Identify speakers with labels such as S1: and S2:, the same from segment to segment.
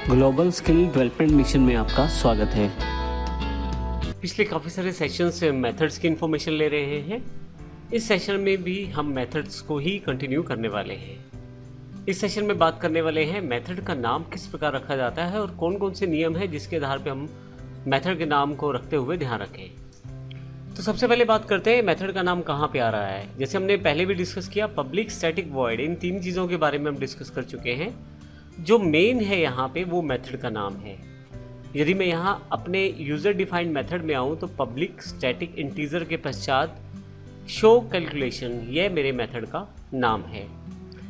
S1: Global skill development mission में आपका स्वागत है।
S2: पिछले काफ़ी सारे सेशन से मेथड्स की इन्फॉर्मेशन ले रहे हैं। इस सेशन में भी हम मेथड्स को ही कंटिन्यू करने वाले हैं। इस सेशन में बात करने वाले हैं मेथड का नाम किस प्रकार रखा जाता है और कौन कौन से नियम हैं जिसके आधार पर हम मेथड के नाम को रखते हुए ध्यान रखें। तो सबसे पहले बात करते हैं मेथड का नाम कहाँ पे आ रहा है। जैसे हमने पहले भी डिस्कस किया, पब्लिक, स्टैटिक, वॉइड, इन तीन चीज़ों के बारे में हम डिस्कस कर चुके हैं। जो मेन है यहाँ पे वो मेथड का नाम है। यदि मैं यहाँ अपने यूज़र डिफाइंड मेथड में आऊँ तो पब्लिक स्टैटिक इंटीजर के पश्चात शो कैलकुलेशन, यह मेरे मेथड का नाम है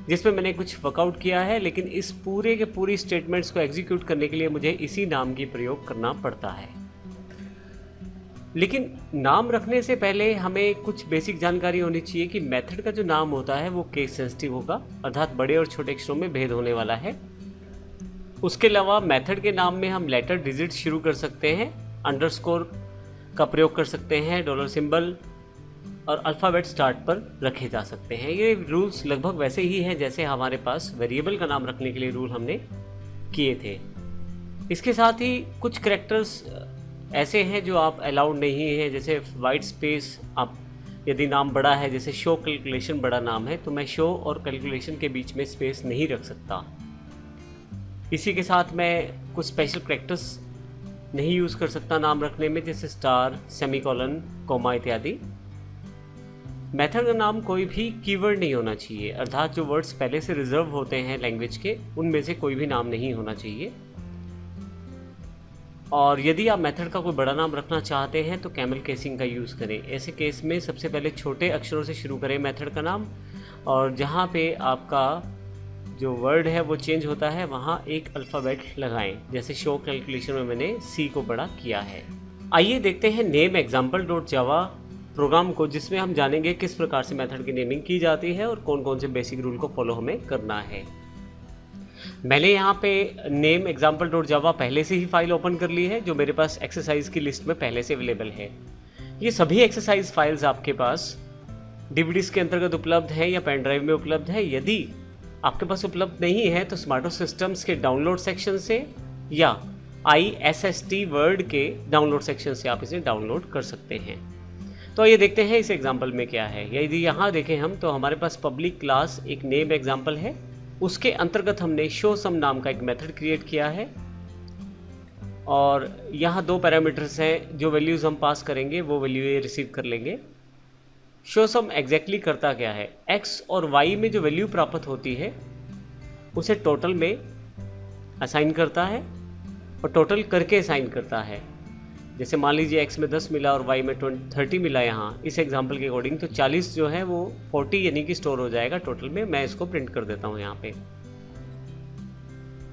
S2: जिसमें मैंने कुछ वर्कआउट किया है। लेकिन इस पूरे के पूरी स्टेटमेंट्स को एग्जीक्यूट करने के लिए मुझे इसी नाम की प्रयोग करना पड़ता है। लेकिन नाम रखने से पहले हमें कुछ बेसिक जानकारी होनी चाहिए कि मेथड का जो नाम होता है वो केस सेंसिटिव होगा, अर्थात बड़े और छोटे अक्षरों में भेद होने वाला है। उसके अलावा मेथड के नाम में हम लेटर डिजिट शुरू कर सकते हैं, अंडरस्कोर का प्रयोग कर सकते हैं, डॉलर सिंबल और अल्फ़ाबेट स्टार्ट पर रखे जा सकते हैं। ये रूल्स लगभग वैसे ही हैं जैसे हमारे पास वेरिएबल का नाम रखने के लिए रूल हमने किए थे। इसके साथ ही कुछ कैरेक्टर्स ऐसे हैं जो आप अलाउड नहीं हैं, जैसे वाइट स्पेस। आप यदि नाम बड़ा है, जैसे शो कैलकुलेशन बड़ा नाम है, तो मैं शो और कैलकुलेशन के बीच में स्पेस नहीं रख सकता। इसी के साथ मैं कुछ स्पेशल कैरेक्टर्स नहीं यूज़ कर सकता नाम रखने में, जैसे स्टार, सेमीकोलन, कोमा इत्यादि। मेथड का नाम कोई भी कीवर्ड नहीं होना चाहिए, अर्थात जो वर्ड्स पहले से रिजर्व होते हैं लैंग्वेज के, उनमें से कोई भी नाम नहीं होना चाहिए। और यदि आप मेथड का कोई बड़ा नाम रखना चाहते हैं तो कैमल केसिंग का यूज़ करें। ऐसे केस में सबसे पहले छोटे अक्षरों से शुरू करें मेथड का नाम, और जहाँ पे आपका जो वर्ड है वो चेंज होता है वहाँ एक अल्फ़ाबेट लगाएं। जैसे शो कैलकुलेशन में मैंने सी को बड़ा किया है। आइए देखते हैं name example dot Java program को, जिसमें हम जानेंगे किस प्रकार से मेथड की नेमिंग की जाती है और कौन कौन से बेसिक रूल को फॉलो हमें करना है। मैंने यहाँ पे नेम एग्जाम्पल डॉट जावा पहले से ही फाइल ओपन कर ली है, जो मेरे पास एक्सरसाइज की लिस्ट में पहले से अवेलेबल है। ये सभी एक्सरसाइज फाइल्स आपके पास डीवीडीज के अंतर्गत उपलब्ध है या पेन ड्राइव में उपलब्ध है। यदि आपके पास उपलब्ध नहीं है तो स्मार्टो सिस्टम्स के डाउनलोड सेक्शन से या ISST वर्ड के डाउनलोड सेक्शन से आप इसे डाउनलोड कर सकते हैं। तो ये देखते हैं इस एग्जाम्पल में क्या है। यदि यहाँ देखें हम तो हमारे पास पब्लिक क्लास एक नेम एग्जाम्पल है, उसके अंतर्गत हमने शो सम नाम का एक मेथड क्रिएट किया है और यहाँ दो पैरामीटर्स हैं, जो वैल्यूज़ हम पास करेंगे वो वैल्यू ये रिसीव कर लेंगे। शो सम एग्जैक्टली करता क्या है, एक्स और वाई में जो वैल्यू प्राप्त होती है उसे टोटल में असाइन करता है और टोटल करके असाइन करता है। जैसे मान लीजिए एक्स में 10 मिला और वाई में 30 मिला, यहाँ इस एग्जांपल के अकॉर्डिंग, तो 40 जो है वो 40 यानी कि स्टोर हो जाएगा टोटल में। मैं इसको प्रिंट कर देता हूँ यहाँ पे।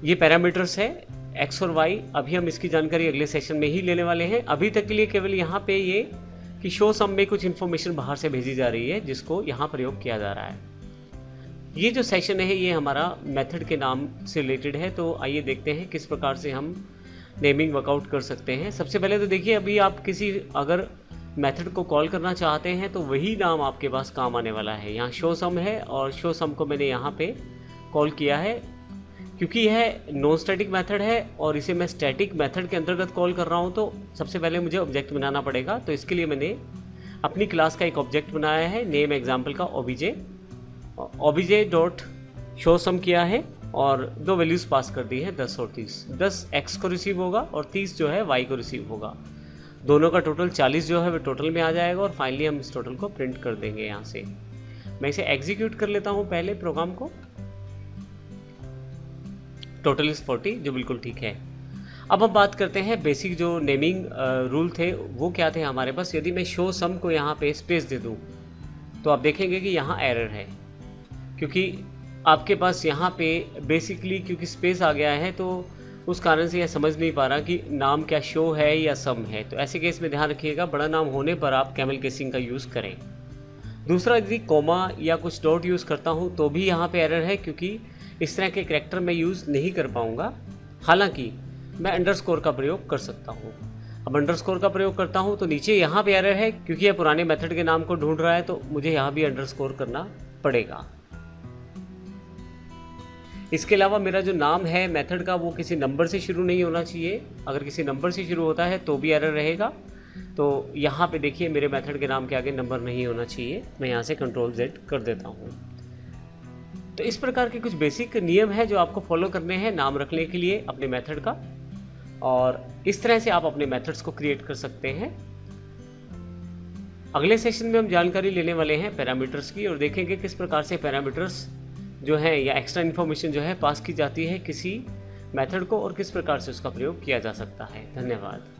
S2: ये पैरामीटर्स है एक्स और वाई। अभी हम इसकी जानकारी अगले सेशन में ही लेने वाले हैं। अभी तक के लिए केवल यहाँ पे ये कि शो सम में कुछ इन्फॉर्मेशन बाहर से भेजी जा रही है जिसको यहाँ प्रयोग किया जा रहा है। ये जो सेशन है ये हमारा मेथड के नाम से रिलेटेड है। तो आइए देखते हैं किस प्रकार से हम नेमिंग वर्कआउट कर सकते हैं। सबसे पहले तो देखिए, अभी आप किसी अगर मेथड को कॉल करना चाहते हैं तो वही नाम आपके पास काम आने वाला है। यहाँ शो सम है और शो सम को मैंने यहाँ पे कॉल किया है क्योंकि यह नॉन स्टैटिक मेथड है और इसे मैं स्टैटिक मेथड के अंतर्गत कॉल कर रहा हूँ। तो सबसे पहले मुझे ऑब्जेक्ट बनाना पड़ेगा। तो इसके लिए मैंने अपनी क्लास का एक ऑब्जेक्ट बनाया है, नेम एग्जाम्पल का ओबीजे डॉट शो सम किया है और दो वैल्यूज़ पास कर दी है 10 और 30। 10 एक्स को रिसीव होगा और 30 जो है वाई को रिसीव होगा। दोनों का टोटल 40 जो है वो टोटल में आ जाएगा और फाइनली हम इस टोटल को प्रिंट कर देंगे। यहाँ से मैं इसे एग्जीक्यूट कर लेता हूँ पहले प्रोग्राम को। टोटल इज़ 40, जो बिल्कुल ठीक है। अब हम बात करते हैं बेसिक जो नेमिंग रूल थे वो क्या थे हमारे पास। यदि मैं शो सम को यहाँ पे स्पेस दे दूँ तो आप देखेंगे कि यहाँ एरर है, क्योंकि आपके पास यहाँ पे बेसिकली क्योंकि स्पेस आ गया है तो उस कारण से यह समझ नहीं पा रहा कि नाम क्या शो है या सम है। तो ऐसे केस में ध्यान रखिएगा, बड़ा नाम होने पर आप कैमल केसिंग का यूज़ करें। दूसरा, यदि कोमा या कुछ डॉट यूज़ करता हूँ तो भी यहाँ पे एरर है, क्योंकि इस तरह के करैक्टर मैं यूज़ नहीं कर पाऊँगा। हालांकि मैं अंडरस्कोर का प्रयोग कर सकता हूँ। अब अंडरस्कोर का प्रयोग करता हूँ तो नीचे यहाँ पे एरर है, क्योंकि यह पुराने मेथड के नाम को ढूंढ रहा है, तो मुझे यहाँ भी अंडरस्कोर करना पड़ेगा। इसके अलावा मेरा जो नाम है मेथड का वो किसी नंबर से शुरू नहीं होना चाहिए। अगर किसी नंबर से शुरू होता है तो भी एरर रहेगा। तो यहाँ पे देखिए मेरे मेथड के नाम के आगे नंबर नहीं होना चाहिए। मैं यहाँ से Ctrl+Z कर देता हूँ। तो इस प्रकार के कुछ बेसिक नियम हैं जो आपको फॉलो करने हैं नाम रखने के लिए अपने मेथड का, और इस तरह से आप अपने मेथड्स को क्रिएट कर सकते हैं। अगले सेशन में हम जानकारी लेने वाले हैं पैरामीटर्स की, और देखेंगे किस प्रकार से पैरामीटर्स जो है या एक्स्ट्रा इन्फॉर्मेशन जो है पास की जाती है किसी मेथड को, और किस प्रकार से उसका प्रयोग किया जा सकता है। धन्यवाद।